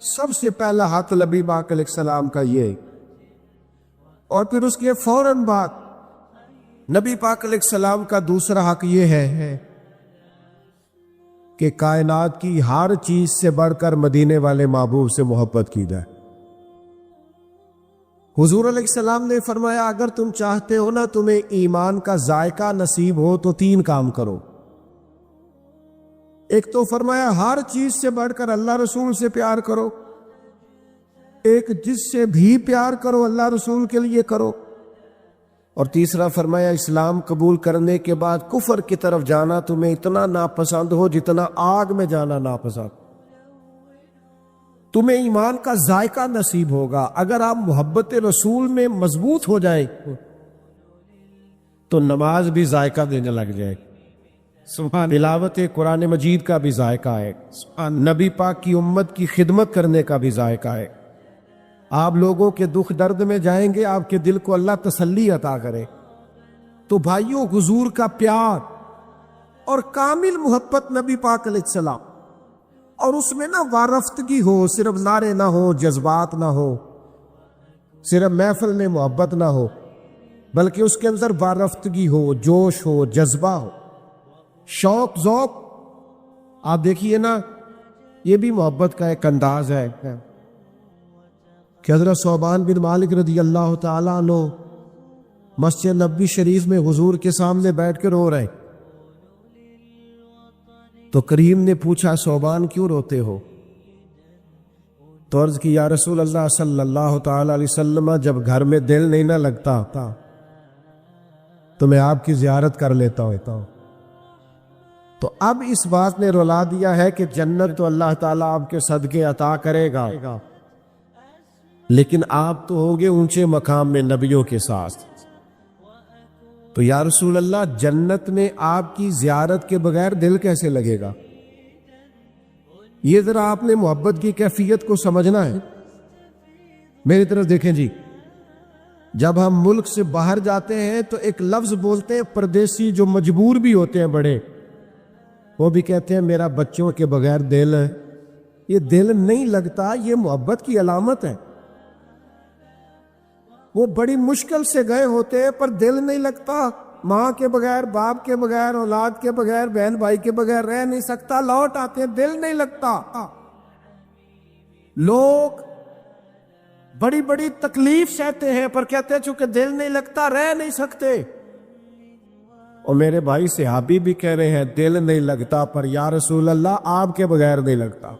سب سے پہلا ہاتھ نبی پاک علیہ السلام کا یہ۔ اور پھر اس کے فوراً بعد نبی پاک علیہ السلام کا دوسرا حق یہ ہے کہ کائنات کی ہر چیز سے بڑھ کر مدینے والے محبوب سے محبت کی جائے۔ حضور علیہ السلام نے فرمایا اگر تم چاہتے ہو نا تمہیں ایمان کا ذائقہ نصیب ہو تو 3 کام کرو۔ ایک تو فرمایا ہر چیز سے بڑھ کر اللہ رسول سے پیار کرو، ایک جس سے بھی پیار کرو اللہ رسول کے لیے کرو، اور تیسرا فرمایا اسلام قبول کرنے کے بعد کفر کی طرف جانا تمہیں اتنا ناپسند ہو جتنا آگ میں جانا ناپسند۔ تمہیں ایمان کا ذائقہ نصیب ہوگا اگر آپ محبت رسول میں مضبوط ہو جائیں تو نماز بھی ذائقہ دینے لگ جائے، تلاوت قرآن مجید کا بھی ذائقہ ہے، نبی پاک کی امت کی خدمت کرنے کا بھی ذائقہ ہے۔ آپ لوگوں کے دکھ درد میں جائیں گے، آپ کے دل کو اللہ تسلی عطا کرے۔ تو بھائیوں حضور کا پیار اور کامل محبت نبی پاک علیہ السلام، اور اس میں نہ وارفتگی ہو، صرف نعرے نہ ہو، جذبات نہ ہو، صرف محفل میں محبت نہ ہو، بلکہ اس کے اندر وارفتگی ہو، جوش ہو، جذبہ ہو، شوق ذوق۔ آپ دیکھیے نا یہ بھی محبت کا ایک انداز ہے کہ حضرت ثوبان بن مالک رضی اللہ تعالیٰ عنہ مسجد نبوی شریف میں حضور کے سامنے بیٹھ کے رو رہے، تو کریم نے پوچھا ثوبان کیوں روتے ہو؟ تو عرض کی یا رسول اللہ صلی اللہ تعالی علیہ وسلم جب گھر میں دل نہیں نہ لگتا تو میں آپ کی زیارت کر لیتا ہوں۔ تو اب اس بات نے رلا دیا ہے کہ جنت تو اللہ تعالیٰ آپ کے صدقے عطا کرے گا، لیکن آپ تو ہوگے اونچے مقام میں نبیوں کے ساتھ۔ تو یا رسول اللہ جنت میں آپ کی زیارت کے بغیر دل کیسے لگے گا؟ یہ ذرا آپ نے محبت کی کیفیت کو سمجھنا ہے۔ میری طرف دیکھیں جی، جب ہم ملک سے باہر جاتے ہیں تو ایک لفظ بولتے ہیں پردیسی جو مجبور بھی ہوتے ہیں بڑے، وہ بھی کہتے ہیں میرا بچوں کے بغیر دل ہے۔ یہ دل نہیں لگتا، یہ محبت کی علامت ہے۔ وہ بڑی مشکل سے گئے ہوتے ہیں پر دل نہیں لگتا، ماں کے بغیر، باپ کے بغیر، اولاد کے بغیر، بہن بھائی کے بغیر رہ نہیں سکتا، لوٹ آتے ہیں، دل نہیں لگتا۔ لوگ بڑی بڑی تکلیف سہتے ہیں پر کہتے ہیں چونکہ دل نہیں لگتا رہ نہیں سکتے۔ اور میرے بھائی صحابی بھی کہہ رہے ہیں دل نہیں لگتا پر یا رسول اللہ آپ کے بغیر نہیں لگتا۔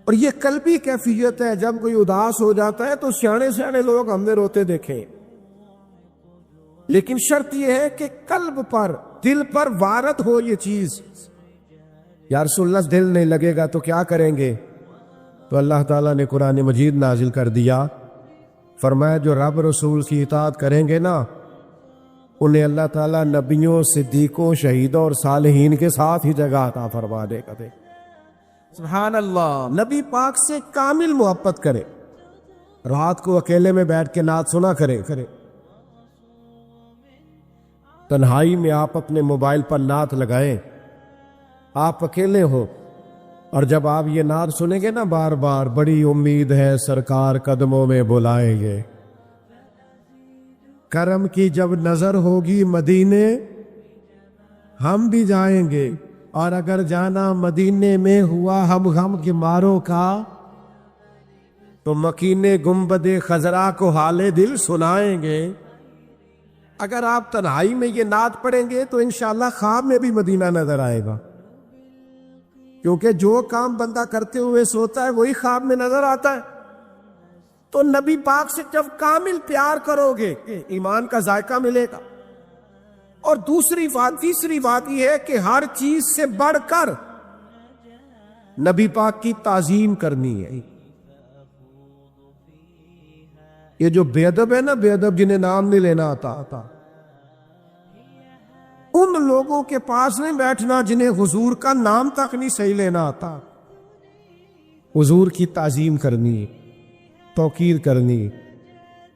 اور یہ قلبی کیفیت ہے، جب کوئی اداس ہو جاتا ہے تو سیانے سیانے لوگ ہم نے روتے دیکھے، لیکن شرط یہ ہے کہ قلب پر، دل پر وارد ہو یہ چیز یا رسول اللہ دل نہیں لگے گا تو کیا کریں گے؟ تو اللہ تعالیٰ نے قرآن مجید نازل کر دیا، فرمایا جو رب رسول کی اطاعت کریں گے نا انہیں اللہ تعالیٰ نبیوں، صدیقوں، شہیدوں اور صالحین کے ساتھ ہی جگہ عطا فرما دے گا۔ سبحان اللہ، نبی پاک سے کامل محبت کرے، رات کو اکیلے میں بیٹھ کے نعت سنا کرے، تنہائی میں آپ اپنے موبائل پر نعت لگائیں، آپ اکیلے ہو اور جب آپ یہ نعت سنیں گے نا بار بار، بڑی امید ہے سرکار قدموں میں بلائیں گے۔ کرم کی جب نظر ہوگی مدینے ہم بھی جائیں گے، اور اگر جانا مدینے میں ہوا ہم غم کے ماروں کا تو مکینے گنبد خضرا کو حال دل سنائیں گے۔ اگر آپ تنہائی میں یہ نعت پڑھیں گے تو انشاءاللہ خواب میں بھی مدینہ نظر آئے گا، کیونکہ جو کام بندہ کرتے ہوئے سوتا ہے وہی خواب میں نظر آتا ہے۔ تو نبی پاک سے جب کامل پیار کرو گے ایمان کا ذائقہ ملے گا۔ اور تیسری بات یہ ہے کہ ہر چیز سے بڑھ کر نبی پاک کی تعظیم کرنی ہے۔ یہ جو بے ادب ہے نا، بے ادب جنہیں نام نہیں لینا آتا، ان لوگوں کے پاس نہیں بیٹھنا جنہیں حضور کا نام تک نہیں صحیح لینا آتا۔ حضور کی تعظیم کرنی، توقیر کرنی،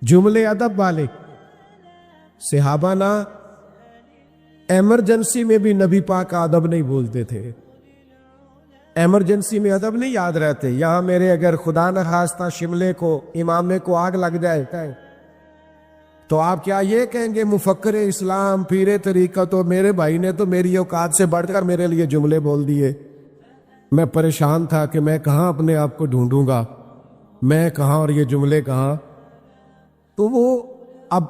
جملے ادب والے۔ صحابہ نا ایمرجنسی میں بھی نبی پاک کا ادب نہیں بولتے تھے، ایمرجنسی میں ادب نہیں یاد رہتے۔ یہاں میرے اگر خدا نخواستہ شملے کو، امامے کو آگ لگ جائے تو آپ کیا یہ کہیں گے مفکر اسلام، پیر طریقہ تو میرے بھائی نے تو میری اوقات سے بڑھ کر میرے لیے جملے بول دیے، میں پریشان تھا کہ میں کہاں اپنے آپ کو ڈھونڈوں گا، میں کہاں اور یہ جملے کہاں۔ تو وہ اب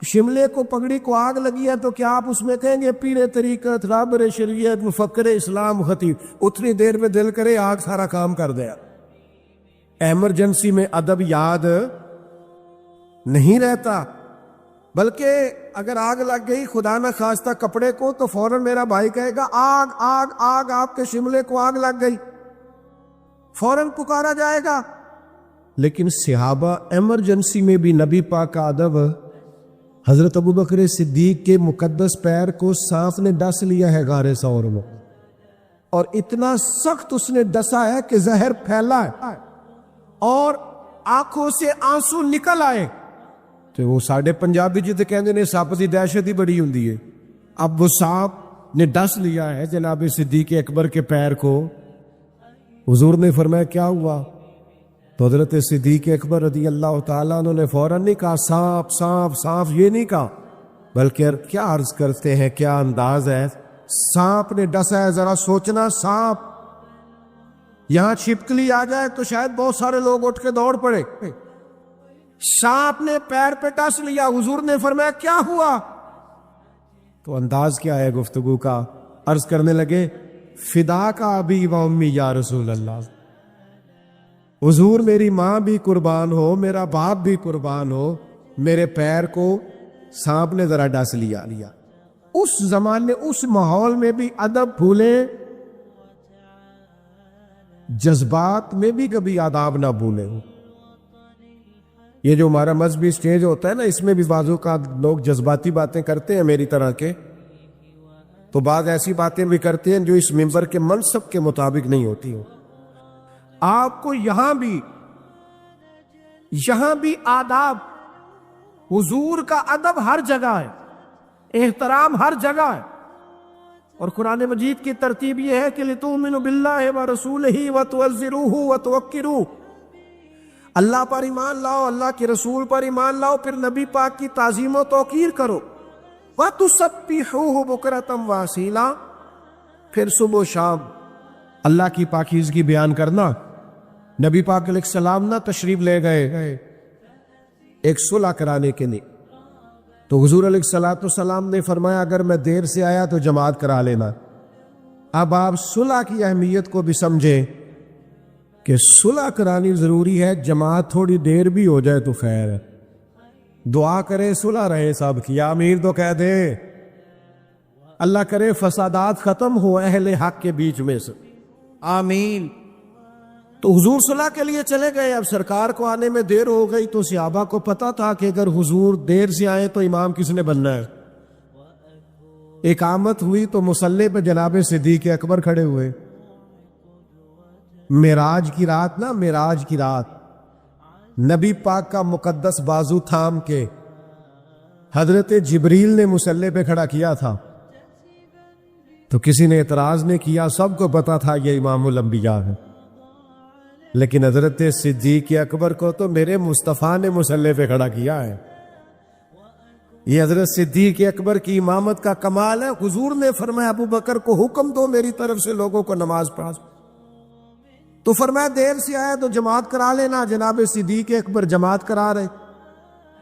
شملے کو، پگڑی کو آگ لگی ہے تو کیا آپ اس میں کہیں گے پیر طریقت، رابر شریعت، مفکر اسلام، خطیب؟ اتنی دیر میں دل کرے آگ سارا کام کر دیا۔ ایمرجنسی میں ادب یاد نہیں رہتا، بلکہ اگر آگ لگ گئی خدا نہ خواستہ کپڑے کو تو فوراً میرا بھائی کہے گا آگ آگ آگ، آپ کے شملے کو آگ لگ گئی، فوراً پکارا جائے گا۔ لیکن صحابہ ایمرجنسی میں بھی نبی پاک کا ادب، حضرت ابوبکر صدیق کے مقدس پیر کو سانپ نے ڈس لیا ہے غار ثور میں، اور اتنا سخت اس نے ڈسا ہے کہ زہر پھیلا ہے اور آنکھوں سے آنسو نکل آئے۔ تو وہ ساڈے پنجابی جی کہندے نے سپ دی دہشت ہی بڑی ہوندی ہے۔ اب وہ سانپ نے ڈس لیا ہے جناب صدیق اکبر کے پیر کو۔ حضور نے فرمایا کیا ہوا؟ تو حضرت صدیق اکبر رضی اللہ تعالیٰ عنہ نے فوراً نہیں کہا سانپ سانپ سانپ، یہ نہیں کہا، بلکہ کیا عرض کرتے ہیں، کیا انداز ہے، سانپ نے ڈسا ہے، ذرا سوچنا سانپ یہاں چھپکلی آ جائے تو شاید بہت سارے لوگ اٹھ کے دوڑ پڑے، سانپ نے پیر پہ ڈس لیا۔ حضور نے فرمایا کیا ہوا؟ تو انداز کیا ہے گفتگو کا؟ عرض کرنے لگے فدا کا ابی و امی یا رسول اللہ، حضور میری ماں بھی قربان ہو، میرا باپ بھی قربان ہو، میرے پیر کو سانپ نے ذرا ڈس لیا۔ اس زمانے، اس ماحول میں بھی ادب بھولیں، جذبات میں بھی کبھی آداب نہ بھولیں۔ یہ جو ہمارا مذہبی سٹیج ہوتا ہے نا، اس میں بھی بعضوں کا لوگ جذباتی باتیں کرتے ہیں میری طرح کے، تو بعض ایسی باتیں بھی کرتے ہیں جو اس ممبر کے منصب کے مطابق نہیں ہوتی ہوں۔ آپ کو یہاں بھی آداب، حضور کا ادب ہر جگہ ہے، احترام ہر جگہ ہے۔ اور قرآن مجید کی ترتیب یہ ہے کہ لِتُؤْمِنُوا بِاللَّهِ وَرَسُولِهِ وَتُعَزِّرُوهُ وَتُوَقِّرُوهُ، اللہ پر ایمان لاؤ، اللہ کے رسول پر ایمان لاؤ، پھر نبی پاک کی تعظیم و توقیر کرو۔ وَتُسَبِّحُوهُ بُكْرَةً وَأَصِيلًا، پھر صبح و شام اللہ کی پاکیزگی بیان کرنا۔ نبی پاک علیہ السلام نہ تشریف لے گئے ایک صلح کرانے کے لیے، تو حضور علیہ السلام نے فرمایا اگر میں دیر سے آیا تو جماعت کرا لینا۔ اب آپ صلح کی اہمیت کو بھی سمجھیں کہ صلح کرانی ضروری ہے، جماعت تھوڑی دیر بھی ہو جائے تو خیر ہے، دعا کرے صلح رہے سب کی، امیر تو کہہ دے اللہ کرے فسادات ختم ہو اہل حق کے بیچ میں سے، آمین۔ تو حضور صلاح کے لیے چلے گئے۔ اب سرکار کو آنے میں دیر ہو گئی تو صحابہ کو پتا تھا کہ اگر حضور دیر سے آئے تو امام کس نے بننا ہے۔ اقامت ہوئی تو مصلی پہ جناب صدیق اکبر کھڑے ہوئے۔ معراج کی رات نا، معراج کی رات نبی پاک کا مقدس بازو تھام کے حضرت جبریل نے مصلی پہ کھڑا کیا تھا، تو کسی نے اعتراض نہیں کیا، سب کو پتا تھا یہ امام الانبیاء ہے۔ لیکن حضرت صدیق اکبر کو تو میرے مصطفیٰ نے مصلی پہ کھڑا کیا ہے۔ یہ حضرت صدیق اکبر کی امامت کا کمال ہے۔ حضور نے فرمایا ابو بکر کو حکم دو میری طرف سے لوگوں کو نماز پڑھا، تو فرمایا دیر سے آئے تو جماعت کرا لینا۔ جناب صدیق اکبر جماعت کرا رہے،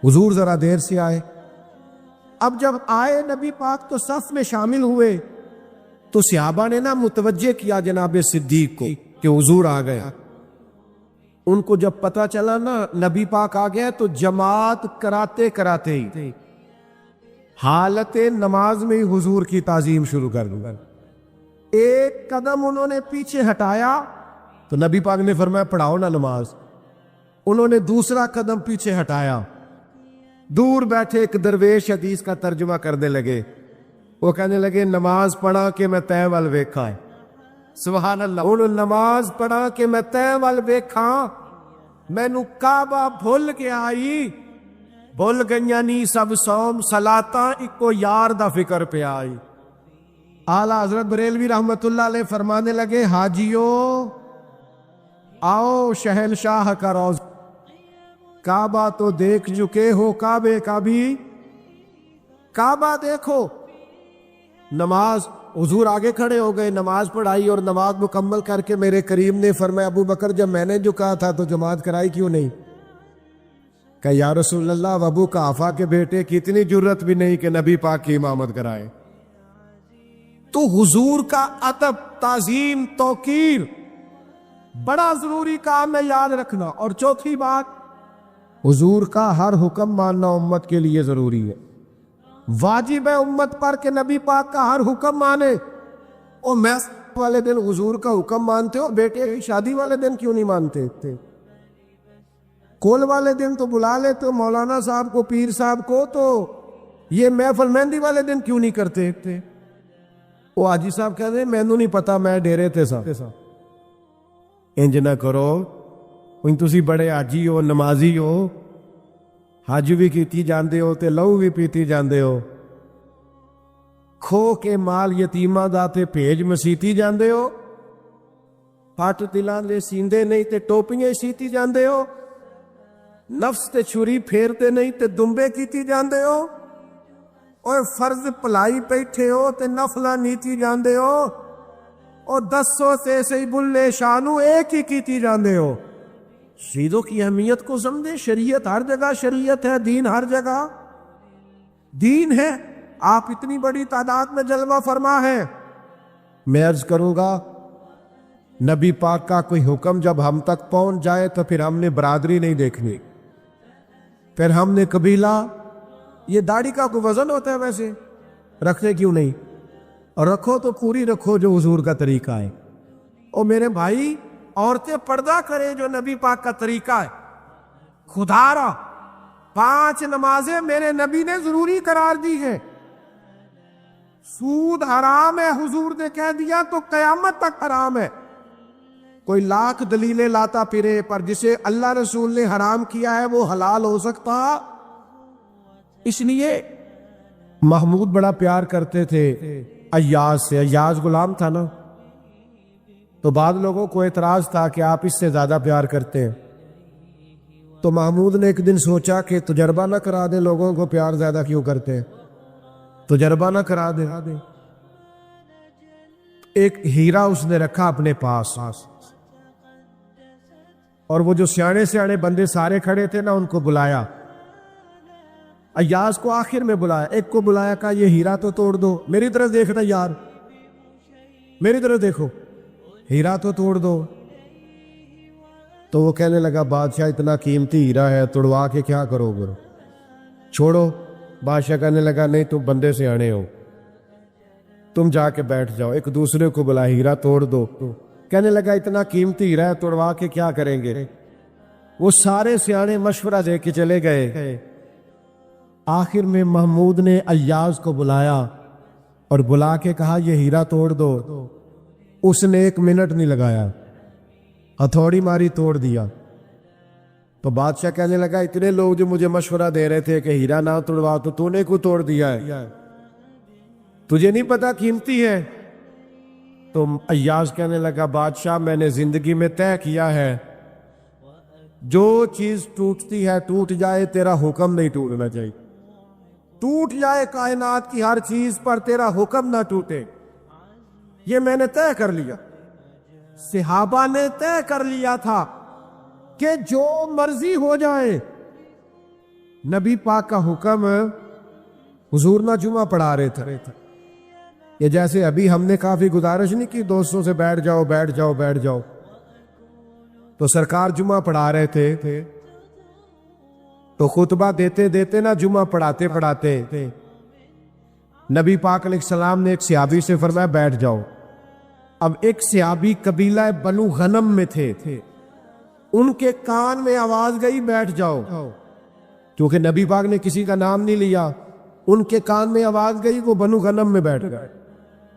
حضور ذرا دیر سے آئے۔ اب جب آئے نبی پاک تو صف میں شامل ہوئے، تو صحابہ نے نا متوجہ کیا جناب صدیق کو کہ حضور آ گیا۔ ان کو جب پتا چلا نا نبی پاک آ گیا تو جماعت کراتے کراتے ہی حالت نماز میں ہی حضور کی تعظیم شروع کر دوں۔ ایک قدم انہوں نے پیچھے ہٹایا تو نبی پاک نے فرمایا پڑھاؤ نا نماز۔ انہوں نے دوسرا قدم پیچھے ہٹایا، دور بیٹھے ایک درویش حدیث کا ترجمہ کرنے لگے۔ وہ کہنے لگے نماز پڑھا کہ میں تے وال ویکھا ہے۔ سبحان اللہ، انہوں نماز پڑھا کہ میں تے وال ویکھا، مینو کعبہ بھول کے آئی، بھول گئیاں نی سب سوم صلاتاں اکو یار دا فکر پہ آئی۔ اعلیٰ حضرت بریلوی رحمت اللہ علیہ فرمانے لگے حاجیو آؤ شہنشاہ کا روز، کعبہ تو دیکھ چکے ہو، کعبے کا بھی کعبہ دیکھو۔ نماز، حضور آگے کھڑے ہو گئے، نماز پڑھائی اور نماز مکمل کر کے میرے کریم نے فرمایا ابو بکر جب میں نے جو کہا تھا تو جماعت کرائی کیوں نہیں؟ کہ یا رسول اللہ ابو قحافہ کے بیٹے کی اتنی جرت بھی نہیں کہ نبی پاک کی امامت کرائے۔ تو حضور کا ادب، تعظیم، توقیر بڑا ضروری کام ہے، یاد رکھنا۔ اور چوتھی بات، حضور کا ہر حکم ماننا امت کے لیے ضروری ہے۔ واجب ہے امت پر کہ نبی پاک کا ہر حکم مانے۔ اور میں والے دن حضور کا حکم مانتے ہو، بیٹے شادی والے دن کیوں نہیں مانتے تھے؟ کول والے دن تو بلا لیتے ہو مولانا صاحب کو، پیر صاحب کو، تو یہ محفل مہندی والے دن کیوں نہیں کرتے تھے؟ وہ حاجی صاحب کہتے ہیں مینوں نہیں پتا، میں ڈیرے تے سا۔ انج نہ کرو، تسی بڑے حاجی ہو، نمازی ہو، حج بھی کیتی جاندے ہو تے لہو بھی پیتی جاندے ہو، کھو کے مال یتیماں دا تے بھیج مسیتی جاندے ہو، پٹ دلاں دے سیندے نہیں تے ٹوپیاں سیتی جاندے ہو، نفس تے چھری پھیرتے نہیں تے دمبے کیتی جاندے ہو، اور فرض پلائی بیٹھے ہو تے نفلاں نیتی جاندے ہو، اور 10 سے سی بلے شانو ایک ہی کیتی جاندے ہو۔ شہیدوں کی اہمیت کو سمجھے، شریعت ہر جگہ شریعت ہے، دین ہر جگہ دین ہے۔ آپ اتنی بڑی تعداد میں جلوہ فرما ہے۔ میں عرض کروں گا نبی پاک کا کوئی حکم جب ہم تک پہنچ جائے تو پھر ہم نے برادری نہیں دیکھنی، پھر ہم نے قبیلہ، یہ داڑھی کا کوئی وزن ہوتا ہے ویسے؟ رکھتے کیوں نہیں؟ اور رکھو تو پوری رکھو جو حضور کا طریقہ ہے۔ اور میرے بھائی عورتیں پردہ کریں جو نبی پاک کا طریقہ ہے۔ خدا را 5 نمازیں میرے نبی نے ضروری قرار دی ہیں۔ سود حرام ہے حضور نے کہہ دیا تو قیامت تک حرام ہے۔ کوئی لاکھ دلیلیں لاتا پھرے، پر جسے اللہ رسول نے حرام کیا ہے وہ حلال ہو سکتا؟ اس لیے محمود بڑا پیار کرتے تھے ایاز سے، ایاز غلام تھا نا، تو بعض لوگوں کو اعتراض تھا کہ آپ اس سے زیادہ پیار کرتے ہیں، تو محمود نے ایک دن سوچا کہ تجربہ نہ کرا دیں لوگوں کو پیار زیادہ کیوں کرتے ہیں، تجربہ نہ کرا دیں۔ ایک ہیرا اس نے رکھا اپنے پاس، اور وہ جو سیانے سیانے بندے سارے کھڑے تھے نا ان کو بلایا، ایاز کو آخر میں بلایا، ایک کو بلایا کہا یہ ہیرا تو توڑ دو، میری طرف دیکھنا یار، میری طرف دیکھو، ہیرا تو توڑ دو۔ تو وہ کہنے لگا بادشاہ اتنا قیمتی ہیرا ہے توڑوا کے کیا کرو گے؟ چھوڑو۔ بادشاہ کہنے لگا نہیں تم بندے سے آنے ہو، تم جا کے بیٹھ جاؤ، ایک دوسرے کو بلا ہیرا توڑ دو۔ کہنے لگا اتنا قیمتی ہیرا ہے، توڑوا کے کیا کریں گے؟ وہ سارے سیانے مشورہ دے کے چلے گئے۔ آخر میں محمود نے ایاز کو بلایا اور بلا کے کہا یہ ہیرا توڑ دو۔ اس نے 1 منٹ نہیں لگایا، ہتھوڑی ماری توڑ دیا۔ تو بادشاہ کہنے لگا اتنے لوگ جو مجھے مشورہ دے رہے تھے کہ ہیرا نہ توڑوا تو نے کو توڑ دیا ہے، تجھے نہیں پتا قیمتی ہے؟ تو ایاز کہنے لگا بادشاہ میں نے زندگی میں طے کیا ہے جو چیز ٹوٹتی ہے ٹوٹ جائے، تیرا حکم نہیں ٹوٹنا چاہیے، ٹوٹ جائے کائنات کی ہر چیز پر، تیرا حکم نہ ٹوٹے، یہ میں نے طے کر لیا۔ صحابہ نے طے کر لیا تھا کہ جو مرضی ہو جائے، نبی پاک کا حکم حضور نہ جمعہ پڑھا رہے تھے۔ یہ جیسے ابھی ہم نے کافی گزارش نہیں کی دوستوں سے بیٹھ جاؤ بیٹھ جاؤ بیٹھ جاؤ، تو سرکار جمعہ پڑھا رہے تھے تو خطبہ دیتے دیتے نہ جمعہ پڑھاتے پڑھاتے نبی پاک علیہ السلام نے ایک صحابی سے فرمایا بیٹھ جاؤ۔ اب ایک صحابی قبیلہ بنو غنم میں تھے، ان کے کان میں آواز گئی بیٹھ جاؤ، کیونکہ نبی پاک نے کسی کا نام نہیں لیا، ان کے کان میں آواز گئی، وہ بنو غنم میں بیٹھ گئے۔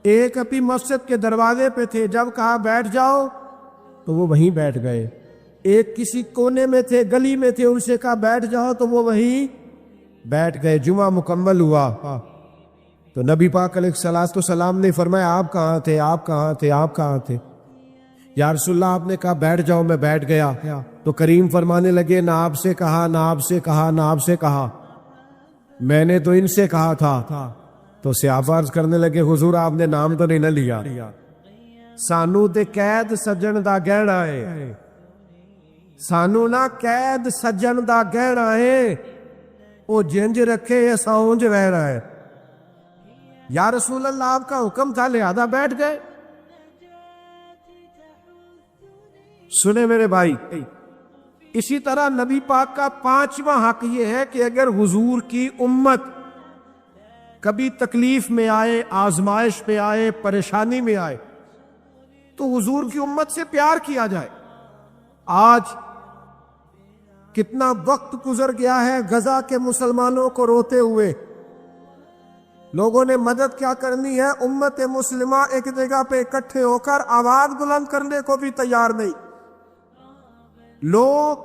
ایک اپنی مسجد کے دروازے پہ تھے، جب کہا بیٹھ جاؤ تو وہ وہیں بیٹھ گئے۔ ایک کسی کونے میں تھے، گلی میں تھے، ان سے کہا بیٹھ جاؤ تو وہ وہیں بیٹھ گئے۔ جمعہ مکمل ہوا تو نبی پاک علیہ السلام نے فرمایا آپ کہاں تھے، آپ کہاں تھے، آپ کہاں تھے؟ یا رسول اللہ آپ نے کہا بیٹھ جاؤ، میں بیٹھ گیا۔ تو کریم فرمانے لگے نہ آپ سے کہا، نہ آپ سے کہا، نہ آپ سے کہا، میں نے تو ان سے کہا تھا۔ تو صحابہ عرض کرنے لگے حضور آپ نے نام تو نہیں نہ لیا، سانو تے قید سجن دا گہنا ہے، سانو نہ قید سجن دا گہنا ہے، وہ جنج رکھے ایسا اونج رہ رہا ہے۔ یا رسول اللہ آپ کا حکم تھا لہذا بیٹھ گئے۔ سنے میرے بھائی، اسی طرح نبی پاک کا 5واں حق یہ ہے کہ اگر حضور کی امت کبھی تکلیف میں آئے، آزمائش میں آئے، پریشانی میں آئے تو حضور کی امت سے پیار کیا جائے۔ آج کتنا وقت گزر گیا ہے غزہ کے مسلمانوں کو روتے ہوئے، لوگوں نے مدد کیا کرنی ہے، امت مسلمہ ایک جگہ پہ اکٹھے ہو کر آواز بلند کرنے کو بھی تیار نہیں۔ لوگ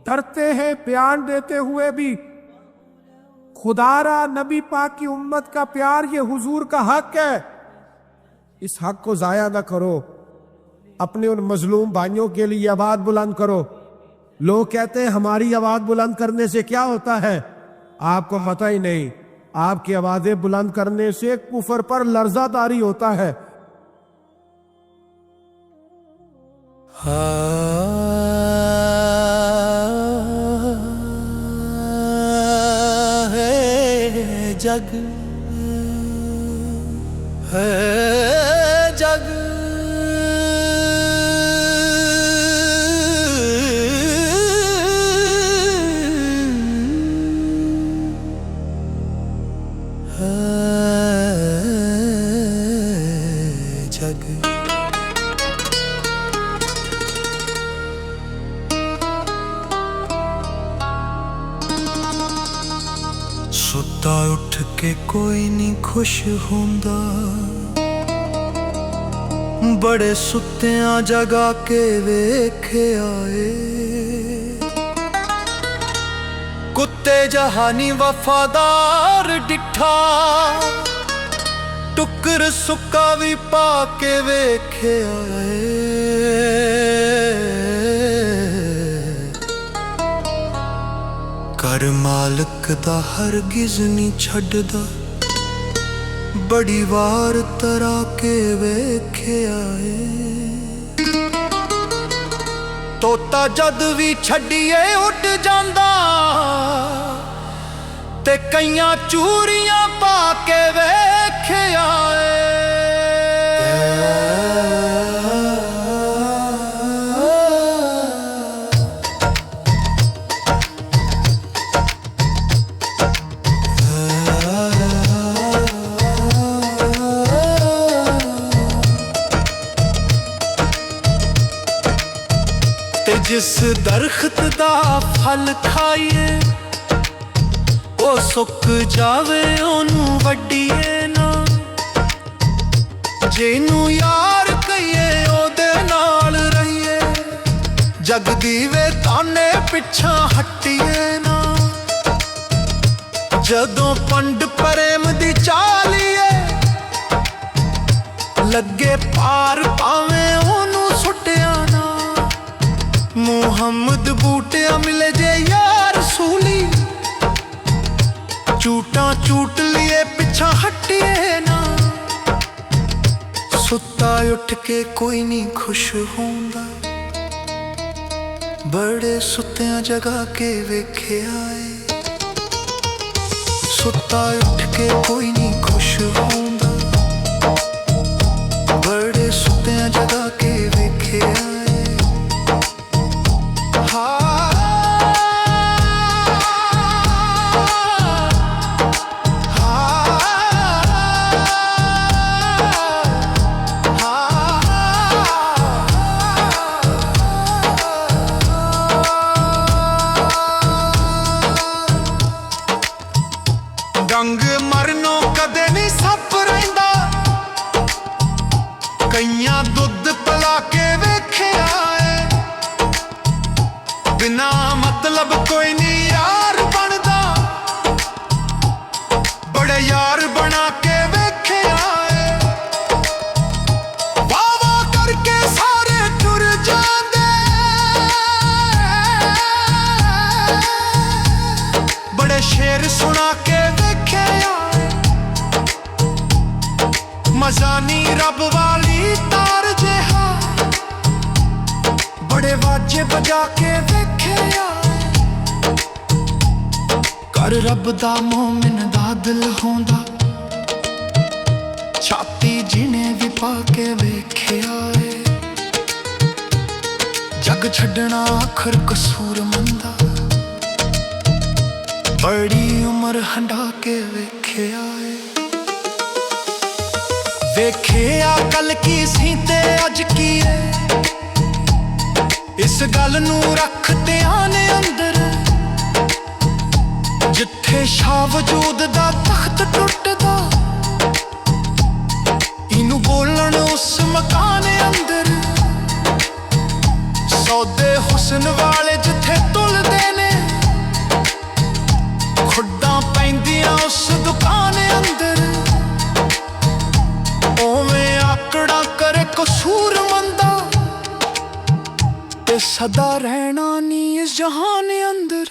ڈرتے ہیں بیان دیتے ہوئے بھی۔ خدا را نبی پاک کی امت کا پیار یہ حضور کا حق ہے، اس حق کو ضائع نہ کرو، اپنے ان مظلوم بھائیوں کے لیے آواز بلند کرو۔ لوگ کہتے ہیں ہماری آواز بلند کرنے سے کیا ہوتا ہے، آپ کو پتہ ہی نہیں، آپ کی آوازیں بلند کرنے سے کفر پر لرزہ طاری ہوتا ہے۔ جگ ہے جگ ہے جگ ستا اٹھ کے کوئی نہیں خوش ہوندا، بڑے ستیاں جگا کے ویکھے آئے، کتے جہانی وفادار ڈٹھا، ٹکر سکا بھی پا کے ویکھے آئے۔ کر مالک دا ہرگز نہیں چھڈدا، بڑی وار ترا کے ویکھے آئے۔ توتا جد بھی چھڈیے اڈ جاندا، تے کئیاں چوریاں پا کے ویکھے آئے۔ ਜਿਸ ਦਰਖਤ ਦਾ ਫਲ ਖਾਈਏ ਉਹ ਸੁੱਕ ਜਾਵੇ ਉਹਨੂੰ ਵੱਢੀਏ ਨਾ। ਜਿਹਨੂੰ ਯਾਰ ਕਹੀਏ ਉਹਦੇ ਨਾਲ ਰਹੀਏ, ਜਗ ਦੀ ਵੇ ਤਾਨੇ ਪਿੱਛਾ ਹਟੀਏ ਨਾ। ਜਦੋਂ ਪੰਡ ਪ੍ਰੇਮ ਦੀ ਚਾਲੀਏ ਲੱਗੇ ਪਾਰ ਭਾਵੇਂ ਉਹਨੂੰ ਸੁੱਟਿਆ ਨਾ। ਮੁਹੰਮਦ ਬੂਟਿਆ ਮਿਲੇ ਜੇ ਯਾਰ ਸੂਲੀ, ਝੂਟਾਂ ਝੂਟ ਲਿਏ ਪਿੱਛਾ ਹਟੀਏ ਨਾ। ਸੁੱਤਾ ਉੱਠ ਕੇ ਕੋਈ ਨਹੀਂ ਖੁਸ਼ ਹੁੰਦਾ, ਬੜੇ ਸੁੱਤਿਆਂ ਜਗਾ ਕੇ ਵੇਖਿਆ ਏ। ਸੁੱਤਾ ਉੱਠ ਕੇ ਕੋਈ ਨਹੀਂ ਖੁਸ਼ ਹੁੰਦਾ, ਬੜੇ ਸੁੱਤਿਆਂ ਜਗਾ ਕੇ ਵੇਖਿਆ ਏ। ਡੰਗ ਮਰਨੋਂ ਕਦੇ ਨਹੀਂ ਸੱਪ ਰਹਿੰਦਾ, ਕਈਆਂ ਦੁੱਧ ਪਿਲਾ ਕੇ ਵੇਖਿਆ ਏ। ਬਿਨਾ ਮਤਲਬ ਕੋਈ ਨਹੀਂ ਯਾਰ ਬਣਦਾ, ਬੜੇ ਯਾਰ ਬਣਾ ਕੇ ਵੇਖਿਆ ਏ। ਵਾਹ ਵਾਹ ਕਰਕੇ ਸਾਰੇ ਟੁਰ ਜਾਂਦੇ, ਬੜੇ ਸ਼ੇਰ ਸੁਣਾ ਕੇ ਮਜ਼ਾ ਨੀ ਰੱਬ ਵਾਲੀ ਤਾਰ ਜਿਹਾ, ਬੜੇ ਵਾਜੇ ਬਜਾ ਕੇ ਵੇਖਿਆ। ਕਰ ਰੱਬ ਦਾ ਮੋਮਿਨ ਦਾ ਦਿਲ ਹੁੰਦਾ, ਛਾਤੀ ਜਿਹਨੇ ਵੀ ਪਾ ਕੇ ਵੇਖਿਆ ਏ। ਜਗ ਛੱਡਣਾ ਆਖਰ ਕਸੂਰ ਮੰਦਾ, ਬੜੀ ਉਮਰ ਹੰਡਾ ਕੇ ਵੇਖਿਆ ਏ। ਵੇਖਿਆ ਕੱਲ ਕੀ ਸੀ ਤੇ ਅੱਜ ਕੀ ਏ, ਇਸ ਗੱਲ ਨੂੰ ਰੱਖ ਧਿਆਨ ਅੰਦਰ। ਜਿੱਥੇ ਸ਼ਾਹ ਵਜੂਦ ਦਾ ਤਖਤ ਟੁੱਟਦਾ, ਇਹਨੂੰ ਬੋਲਣ ਉਸ ਮਕਾਨ ਅੰਦਰ। ਸੌਦੇ ਹੁਸਨ ਵਾਲੇ ਜਿੱਥੇ ਤੁਲਦੇ ਨੇ, ਖੁੱਡਾਂ ਪੈਂਦੀਆਂ ਉਸ ਦੁਕਾਨ ਅੰਦਰ। ਉਵੇਂ ਆਕੜਾ ਕਰੇ ਕਸੂਰ ਮੰਦਾ, ਤੇ ਸਦਾ ਰਹਿਣਾ ਨੀ ਇਸ ਜਹਾਨ ਅੰਦਰ।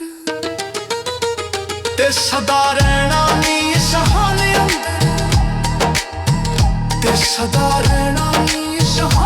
ਤੇ ਸਦਾ ਰਹਿਣਾ ਨੀ ਇਸ ਜਹਾਨ ਅੰਦਰ, ਤੇ ਸਦਾ ਰਹਿਣਾ ਨੀ ਇਸ ਜਹਾਨ